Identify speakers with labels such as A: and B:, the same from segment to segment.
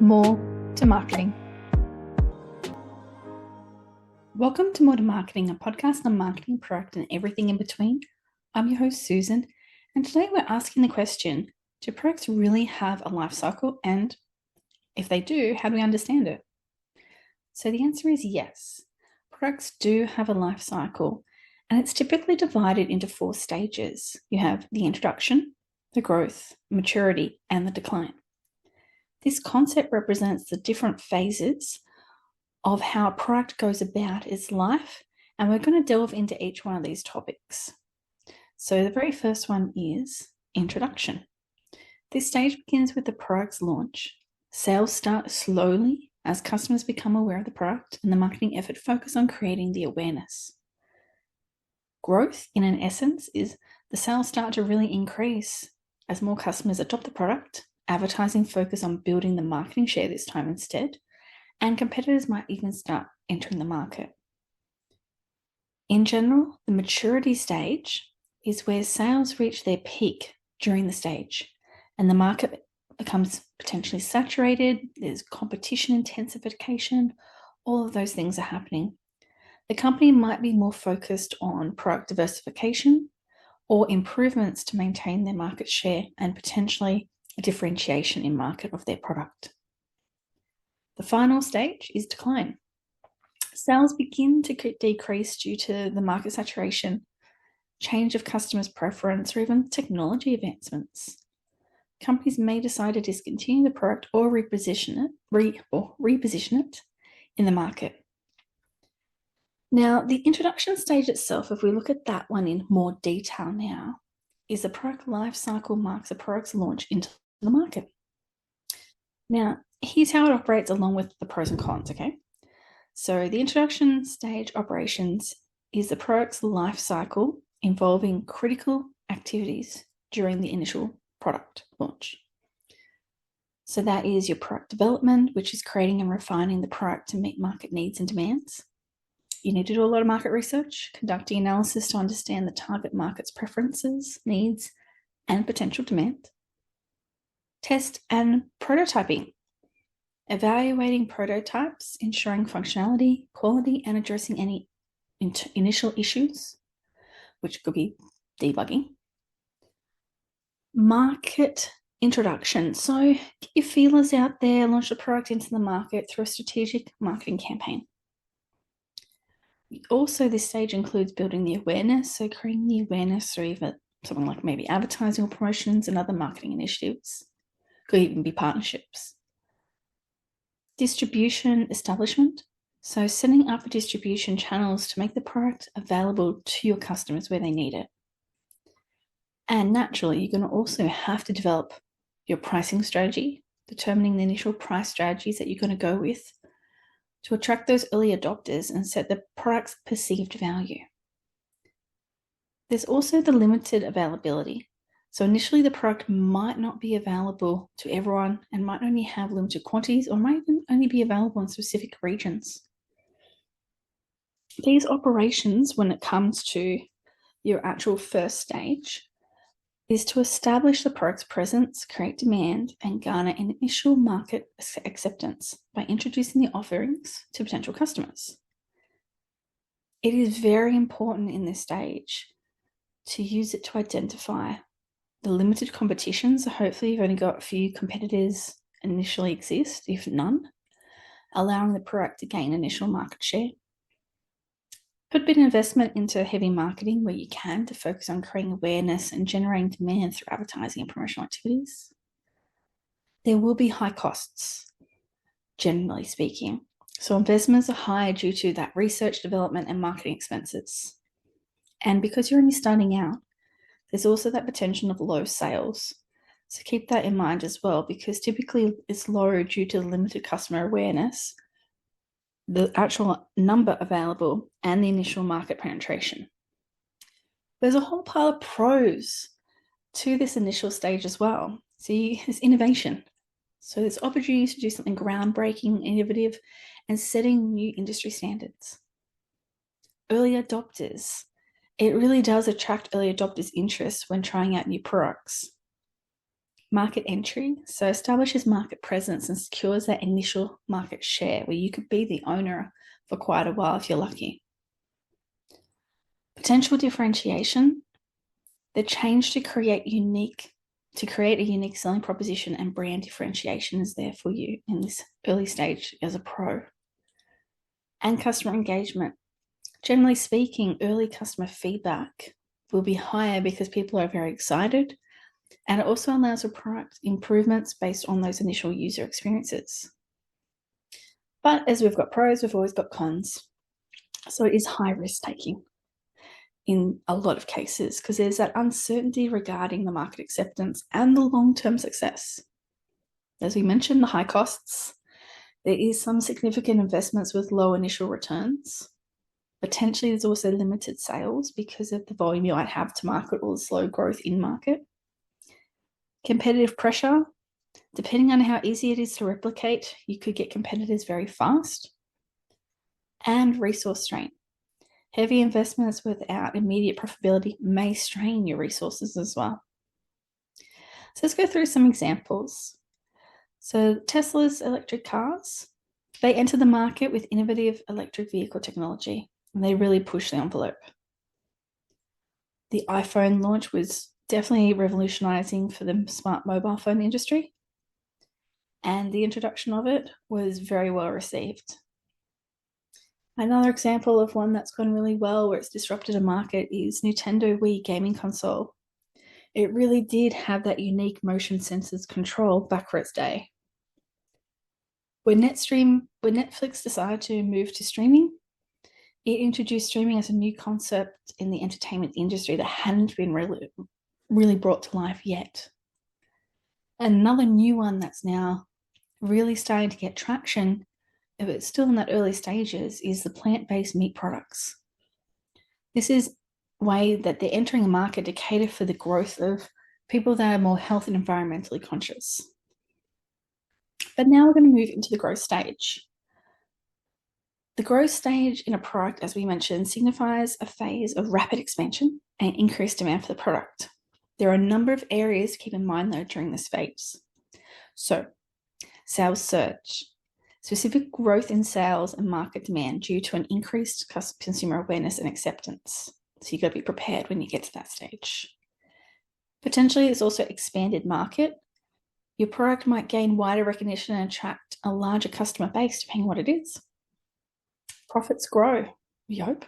A: More to Marketing. Welcome to More to Marketing, a podcast on marketing, product, and everything in between. I'm your host, Susan, and today we're asking the question, do products really have a life cycle? And if they do, how do we understand it? So the answer is yes. Products do have a life cycle, and it's typically divided into 4 stages. You have the introduction, the growth, maturity, and the decline. This concept represents the different phases of how a product goes about its life, and we're going to delve into each one of these topics. So the very first one is introduction. This stage begins with the product's launch. Sales start slowly as customers become aware of the product, and the marketing effort focuses on creating the awareness. Growth, in an essence, is the sales start to really increase as more customers adopt the product. Advertising focus on building the marketing share this time instead, and competitors might even start entering the market. In general, the maturity stage is where sales reach their peak during the stage, and the market becomes potentially saturated, there's competition intensification, all of those things are happening. The company might be more focused on product diversification or improvements to maintain their market share and potentially a differentiation in market of their product. The final stage is decline. Sales begin to decrease due to the market saturation, change of customers' preference, or even technology advancements. Companies may decide to discontinue the product or reposition it in the market. Now, the introduction stage itself, if we look at that one in more detail now, is the product life cycle marks a product's launch into the market. Now, here's how it operates along with the pros and cons, okay? So the introduction stage operations is the product's life cycle involving critical activities during the initial product launch. So that is your product development, which is creating and refining the product to meet market needs and demands. You need to do a lot of market research, conducting analysis to understand the target market's preferences, needs, and potential demand. Test and prototyping. Evaluating prototypes, ensuring functionality, quality, and addressing any initial issues, which could be debugging. Market introduction. So get your feelers out there, launch the product into the market through a strategic marketing campaign. Also, this stage includes building the awareness, so creating the awareness through even something like maybe advertising or promotions and other marketing initiatives. Could even be partnerships. Distribution establishment. So setting up the distribution channels to make the product available to your customers where they need it. And naturally, you're going to also have to develop your pricing strategy, determining the initial price strategies that you're going to go with to attract those early adopters and set the product's perceived value. There's also the limited availability. So initially the product might not be available to everyone and might only have limited quantities or might even only be available in specific regions. These operations, when it comes to your actual first stage, is to establish the product's presence, create demand, and garner an initial market acceptance by introducing the offerings to potential customers. It is very important in this stage to use it to identify the limited competition. So hopefully you've only got a few competitors initially exist, if none, allowing the product to gain initial market share. Put a bit of investment into heavy marketing where you can to focus on creating awareness and generating demand through advertising and promotional activities. There will be high costs, generally speaking. So investments are high due to that research, development, and marketing expenses. And because you're only starting out, there's also that potential of low sales. So keep that in mind as well, because typically it's low due to limited customer awareness, the actual number available, and the initial market penetration. There's a whole pile of pros to this initial stage as well. See, there's innovation. So there's opportunities to do something groundbreaking, innovative, and setting new industry standards. Early adopters. It really does attract early adopters' interest when trying out new products. Market entry, so establishes market presence and secures that initial market share where you could be the owner for quite a while if you're lucky. Potential differentiation, the change to create a unique selling proposition and brand differentiation is there for you in this early stage as a pro. And customer engagement. Generally speaking, early customer feedback will be higher because people are very excited, and it also allows for product improvements based on those initial user experiences. But as we've got pros, we've always got cons. So it is high risk taking in a lot of cases because there's that uncertainty regarding the market acceptance and the long-term success. As we mentioned, the high costs. There is some significant investments with low initial returns. Potentially, there's also limited sales because of the volume you might have to market or the slow growth in market. Competitive pressure. Depending on how easy it is to replicate, you could get competitors very fast. And resource strain. Heavy investments without immediate profitability may strain your resources as well. So let's go through some examples. So Tesla's electric cars, they enter the market with innovative electric vehicle technology, and they really push the envelope. The iPhone launch was definitely revolutionizing for the smart mobile phone industry, and the introduction of it was very well received. Another example of one that's gone really well where it's disrupted a market is Nintendo Wii gaming console. It really did have that unique motion sensors control back for its day. When Netflix decided to move to streaming, it introduced streaming as a new concept in the entertainment industry that hadn't been really brought to life yet. Another new one that's now really starting to get traction, if it's still in that early stages, is the plant-based meat products. This is a way that they're entering a market to cater for the growth of people that are more health and environmentally conscious. But now we're going to move into the growth stage. The growth stage in a product, as we mentioned, signifies a phase of rapid expansion and increased demand for the product. There are a number of areas to keep in mind, though, during this phase. So, sales surge. Specific growth in sales and market demand due to an increased consumer awareness and acceptance. So you've got to be prepared when you get to that stage. Potentially, it's also expanded market. Your product might gain wider recognition and attract a larger customer base, depending on what it is. Profits grow, we hope.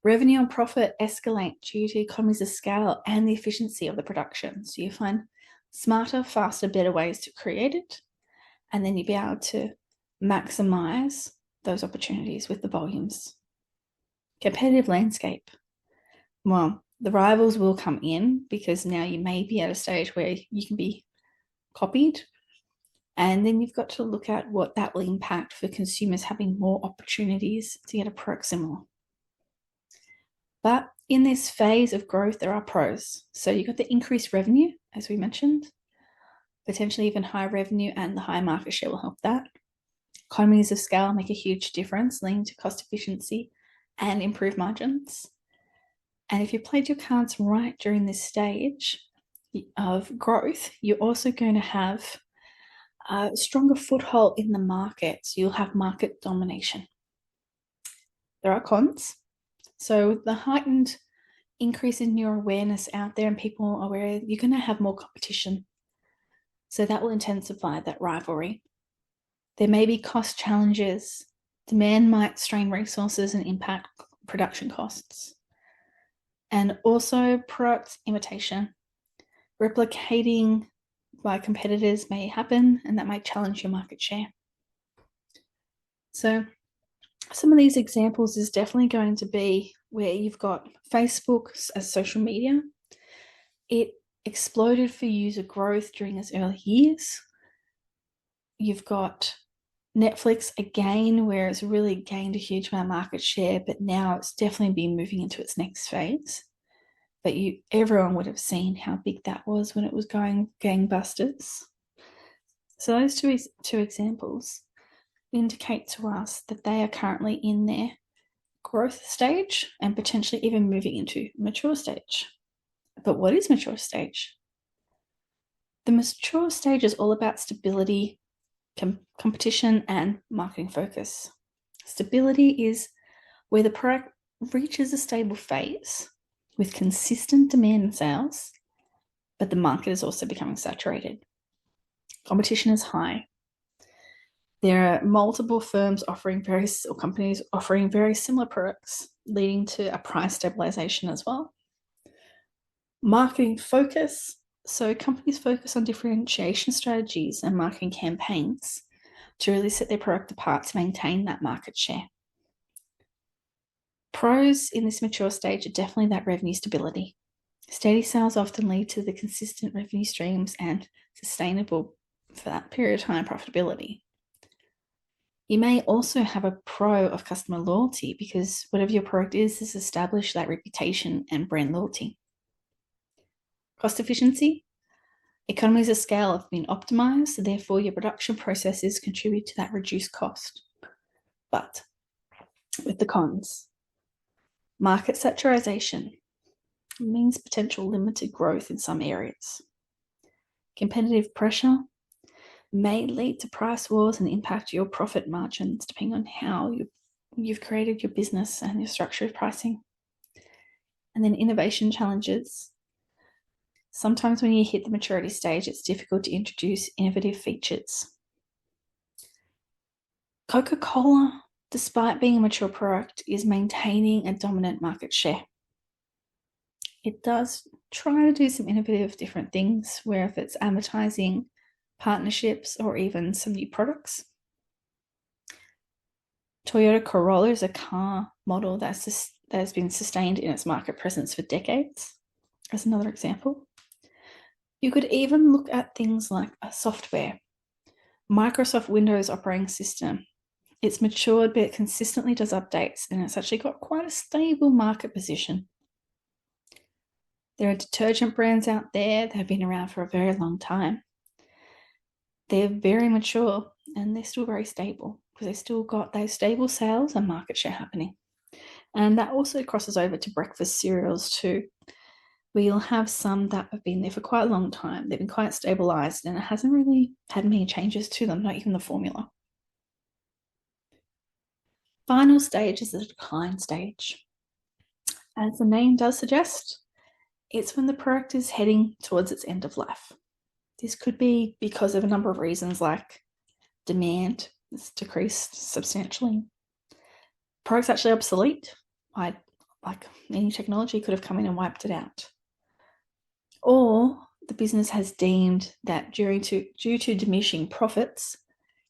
A: Revenue and profit escalate due to economies of scale and the efficiency of the production. So you find smarter, faster, better ways to create it, and then you'll be able to maximize those opportunities with the volumes. Competitive landscape. Well, the rivals will come in because now you may be at a stage where you can be copied, and then you've got to look at what that will impact for consumers having more opportunities to get a product similar. But in this phase of growth, there are pros. So you've got the increased revenue, as we mentioned, potentially even higher revenue, and the high market share will help that. Economies of scale make a huge difference, leading to cost efficiency and improved margins. And if you played your cards right during this stage of growth, you're also going to have a stronger foothold in the market. So you'll have market domination. There are cons. So the heightened increase in your awareness out there and people are aware, you're going to have more competition. So that will intensify that rivalry. There may be cost challenges. Demand might strain resources and impact production costs. And also product imitation. Replicating by competitors may happen, and that might challenge your market share. So some of these examples is definitely going to be where you've got Facebook as social media. It exploded for user growth during its early years. You've got Netflix again, where it's really gained a huge amount of market share, but now it's definitely been moving into its next phase. But everyone would have seen how big that was when it was going gangbusters. So those two examples indicate to us that they are currently in their growth stage and potentially even moving into mature stage. But what is mature stage? The mature stage is all about stability, competition, and marketing focus. Stability is where the product reaches a stable phase with consistent demand and sales, but the market is also becoming saturated. Competition is high. There are multiple firms companies offering very similar products, leading to a price stabilization as well. Marketing focus. So companies focus on differentiation strategies and marketing campaigns to really set their product apart to maintain that market share. Pros in this mature stage are definitely that revenue stability. Steady sales often lead to the consistent revenue streams and sustainable, for that period of time, profitability. You may also have a pro of customer loyalty because whatever your product is established that reputation and brand loyalty. Cost efficiency. Economies of scale have been optimized, therefore your production processes contribute to that reduced cost. But with the cons, market saturation means potential limited growth in some areas. Competitive pressure may lead to price wars and impact your profit margins depending on how you've created your business and your structure of pricing. And then innovation challenges. Sometimes when you hit the maturity stage, it's difficult to introduce innovative features. Coca-Cola, despite being a mature product, is maintaining a dominant market share. It does try to do some innovative different things, where if it's advertising, partnerships, or even some new products. Toyota Corolla is a car model that has been sustained in its market presence for decades, as another example. You could even look at things like a software. Microsoft Windows operating system. It's matured, but it consistently does updates, and it's actually got quite a stable market position. There are detergent brands out there that have been around for a very long time. They're very mature, and they're still very stable because they've still got those stable sales and market share happening. And that also crosses over to breakfast cereals too. We'll have some that have been there for quite a long time. They've been quite stabilized, and it hasn't really had many changes to them, not even the formula. Final stage is the decline stage. As the name does suggest, it's when the product is heading towards its end of life. This could be because of a number of reasons, like demand has decreased substantially. Product's actually obsolete. Like any technology could have come in and wiped it out. Or the business has deemed that due to diminishing profits,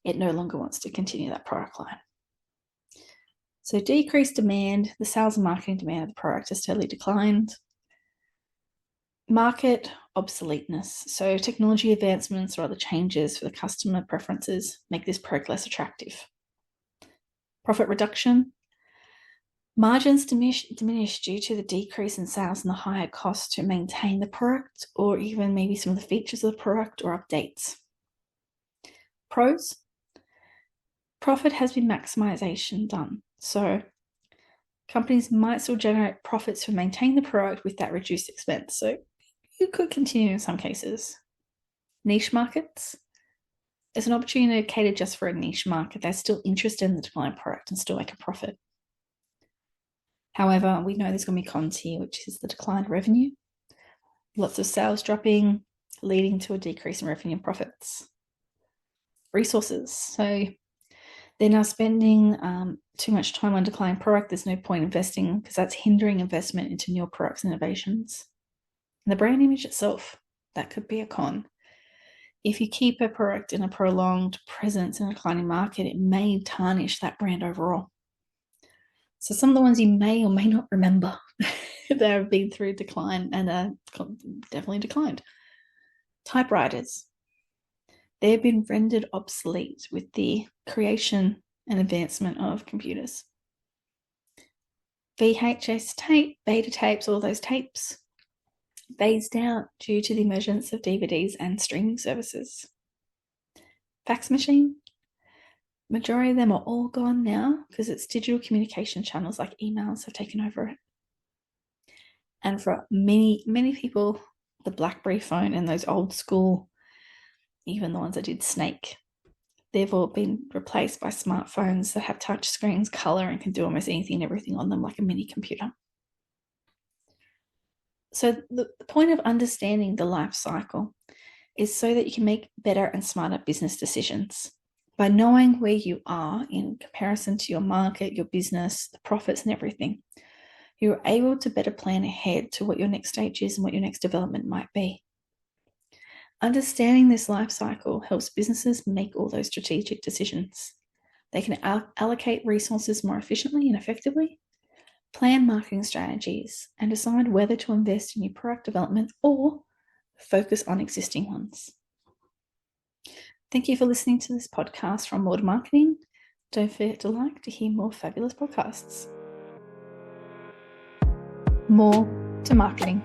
A: it no longer wants to continue that product line. So decreased demand, the sales and marketing demand of the product has totally declined. Market obsoleteness. So technology advancements or other changes for the customer preferences make this product less attractive. Profit reduction. Margins diminish due to the decrease in sales and the higher cost to maintain the product, or even maybe some of the features of the product or updates. Pros. Profit has been maximization done. So companies might still generate profits for maintaining the product with that reduced expense. So you could continue in some cases. Niche markets. There's an opportunity to cater just for a niche market. They're still interested in the decline product and still make a profit. However, we know there's going to be cons here, which is the declined revenue. Lots of sales dropping, leading to a decrease in revenue and profits. Resources. So they're now spending too much time on declining product. There's no point investing because that's hindering investment into newer products and innovations. And the brand image itself, that could be a con. If you keep a product in a prolonged presence in a declining market, it may tarnish that brand overall. So some of the ones you may or may not remember that have been through decline and are definitely declined. Typewriters. They've been rendered obsolete with the creation and advancement of computers. VHS tape, beta tapes, all those tapes phased out due to the emergence of DVDs and streaming services. Fax machine. Majority of them are all gone now because it's digital communication channels like emails have taken over it. And for many, many people, the BlackBerry phone and those old school even the ones that did snake. They've all been replaced by smartphones that have touch screens, color, and can do almost anything and everything on them, like a mini computer. So the point of understanding the life cycle is so that you can make better and smarter business decisions. By knowing where you are in comparison to your market, your business, the profits and everything, you're able to better plan ahead to what your next stage is and what your next development might be. Understanding this life cycle helps businesses make all those strategic decisions. They can allocate resources more efficiently and effectively, plan marketing strategies, and decide whether to invest in new product development or focus on existing ones. Thank you for listening to this podcast from More2Marketing. Don't forget to hear more fabulous podcasts. More to Marketing.